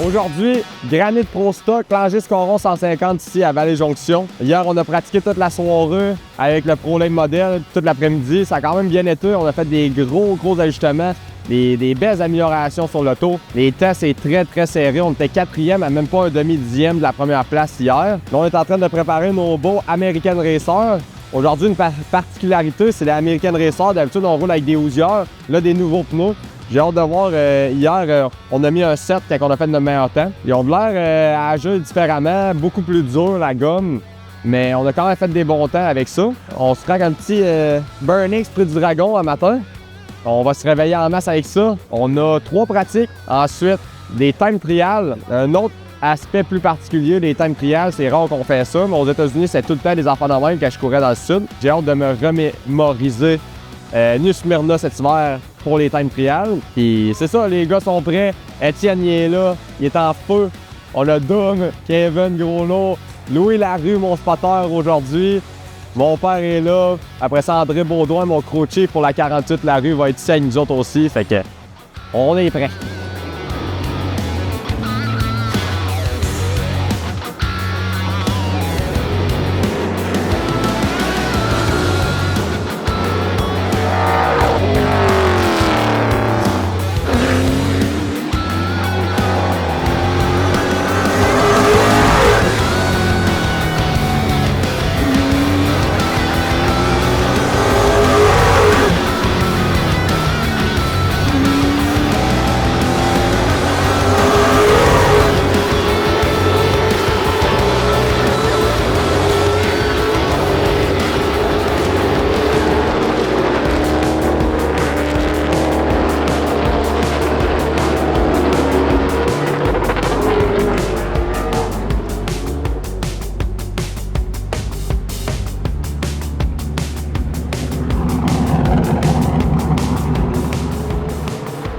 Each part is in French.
Aujourd'hui, Granit Pro Stock, Plangé Scoron 150 ici à Vallée-Jonction. Hier, on a pratiqué toute la soirée avec le Pro Lane Model, toute l'après-midi. Ça a quand même bien été. On a fait des gros ajustements, des belles améliorations sur l'auto. Les temps, c'est très serré. On était 4e à même pas un demi-dixième de la première place hier. Là, on est en train de préparer nos beaux American Racer. Aujourd'hui, une particularité, c'est l'American Racer. D'habitude, on roule avec des housières. Là, des nouveaux pneus. J'ai hâte de voir, hier, on a mis un 7 quand on a fait notre meilleur temps. Ils ont de l'air à agir différemment, beaucoup plus dur la gomme, mais on a quand même fait des bons temps avec ça. On se craque un petit Burnix près du Dragon un matin. On va se réveiller en masse avec ça. On a 3 pratiques. Ensuite, des time trials. Un autre aspect plus particulier des time trials, c'est rare qu'on fait ça, mais aux États-Unis, c'est tout le temps des enfants de même quand je courais dans le sud. J'ai hâte de me remémoriser New Smyrna cet hiver pour les time trials. Puis c'est ça, les gars sont prêts. Étienne il est là, il est en feu. On a Doug, Kevin Grosneau, Louis Larue, mon spotter aujourd'hui. Mon père est là. Après ça, André Baudouin, mon crew chief pour la 48 Larue, va être ici avec nous autres aussi. Fait que on est prêts.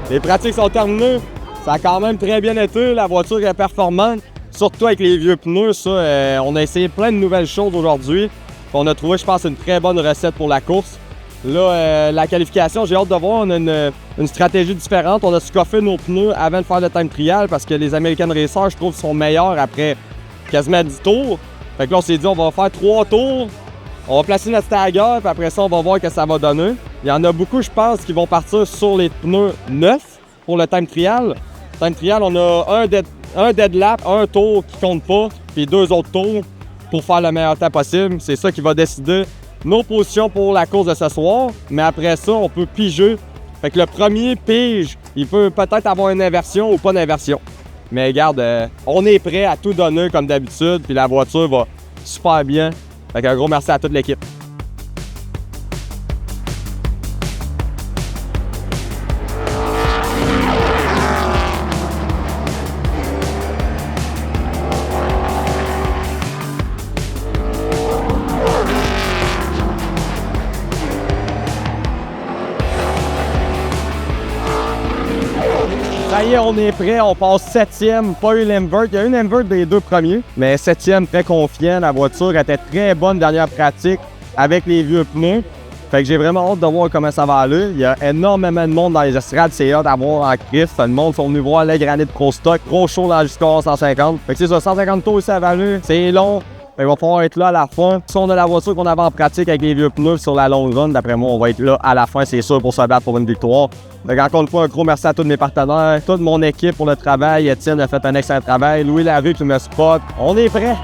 Les pratiques sont terminées. Ça a quand même très bien été. La voiture est performante, surtout avec les vieux pneus. Ça, on a essayé plein de nouvelles choses aujourd'hui. On a trouvé, je pense, une très bonne recette pour la course. Là, la qualification, j'ai hâte de voir. On a une stratégie différente. On a scoffé nos pneus avant de faire le time trial parce que les American Racers, je trouve, sont meilleurs après quasiment 10 tours. Fait que là, on s'est dit, on va faire 3 tours. On va placer notre stagger, puis après ça, on va voir ce que ça va donner. Il y en a beaucoup, je pense, qui vont partir sur les pneus neufs pour le time trial. Time trial, on a un dead lap, un tour qui compte pas, puis 2 autres tours pour faire le meilleur temps possible. C'est ça qui va décider nos positions pour la course de ce soir. Mais après ça, on peut piger. Fait que le premier pige, il peut peut-être avoir une inversion ou pas d'inversion. Mais regarde, on est prêt à tout donner comme d'habitude, puis la voiture va super bien. Fait qu'un gros merci à toute l'équipe. Ça y est, on est prêt, on passe 7e, pas eu l'invert. Il y a eu l'invert des 2 premiers, mais 7e, très confiant. La voiture était très bonne dernière pratique avec les vieux pneus. Fait que j'ai vraiment hâte de voir comment ça va aller. Il y a énormément de monde dans les estrades, c'est hâte d'avoir en crif. Le monde sont venus voir le Granit Pro Stock, gros show dans le Scoron 150. Fait que c'est ça, 150 tours ici à Vallée, c'est long. Il va falloir être là à la fin. Si on a la voiture qu'on avait en pratique avec les vieux pneus sur la longue run, d'après moi, on va être là à la fin, c'est sûr, pour se battre pour une victoire. Donc encore une fois, un gros merci à tous mes partenaires, toute mon équipe pour le travail. Étienne a fait un excellent travail. Louis Larue qui me spot. On est prêts!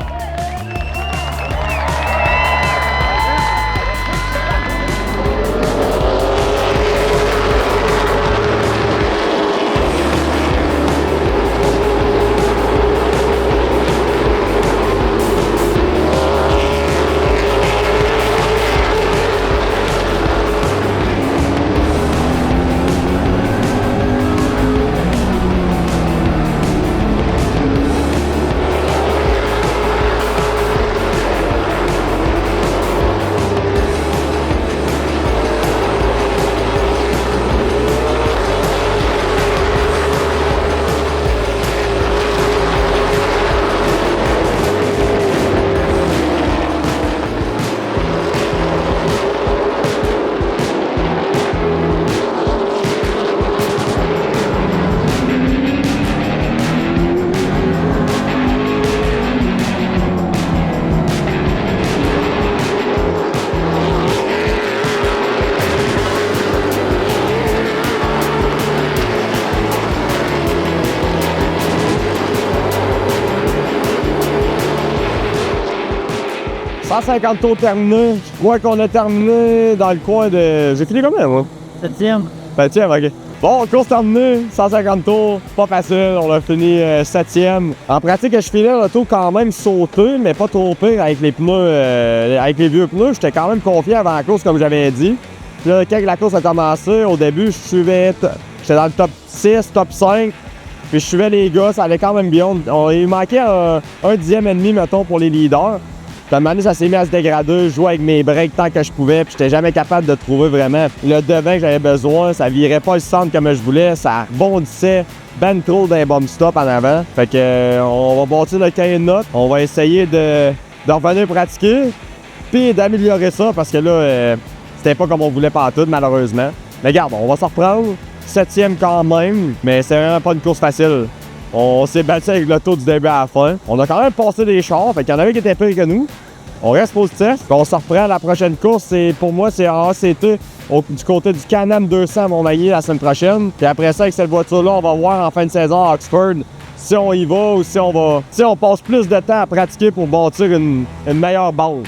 150 tours terminés. Je crois qu'on a terminé dans le coin de... J'ai fini combien, moi? 7e. 7e, OK. Bon, course terminée, 150 tours, pas facile, on a fini 7e. En pratique, je filais l'auto quand même sauté, mais pas trop pire avec les pneus, avec les vieux pneus. J'étais quand même confiant avant la course, comme j'avais dit. Puis là, quand la course a commencé, au début, j'étais dans le top 6, top 5. Puis je suivais les gars, ça allait quand même bien. Il manquait un dixième et demi, mettons, pour les leaders. Puis à un moment donné, ça s'est mis à se dégrader. Je jouais avec mes breaks tant que je pouvais. Puis j'étais jamais capable de trouver vraiment le devin que j'avais besoin. Ça virait pas le centre comme je voulais. Ça rebondissait ben trop d'un bomb stop en avant. Fait que on va bâtir le cahier de notes. On va essayer de revenir pratiquer. Puis d'améliorer ça parce que là, c'était pas comme on voulait pas tout, malheureusement. Mais regarde, on va s'en reprendre. 7e quand même, mais c'est vraiment pas une course facile. On s'est battu avec l'auto du début à la fin. On a quand même passé des chars, fait qu'il y en avait qui étaient pires que nous. On reste positif, puis on se reprend à la prochaine course. Pour moi, c'est en ACT du côté du Can-Am 200 à Montmagny la semaine prochaine. Puis après ça, avec cette voiture-là, on va voir en fin de saison à Oxford si on y va ou si on passe plus de temps à pratiquer pour bâtir une meilleure base.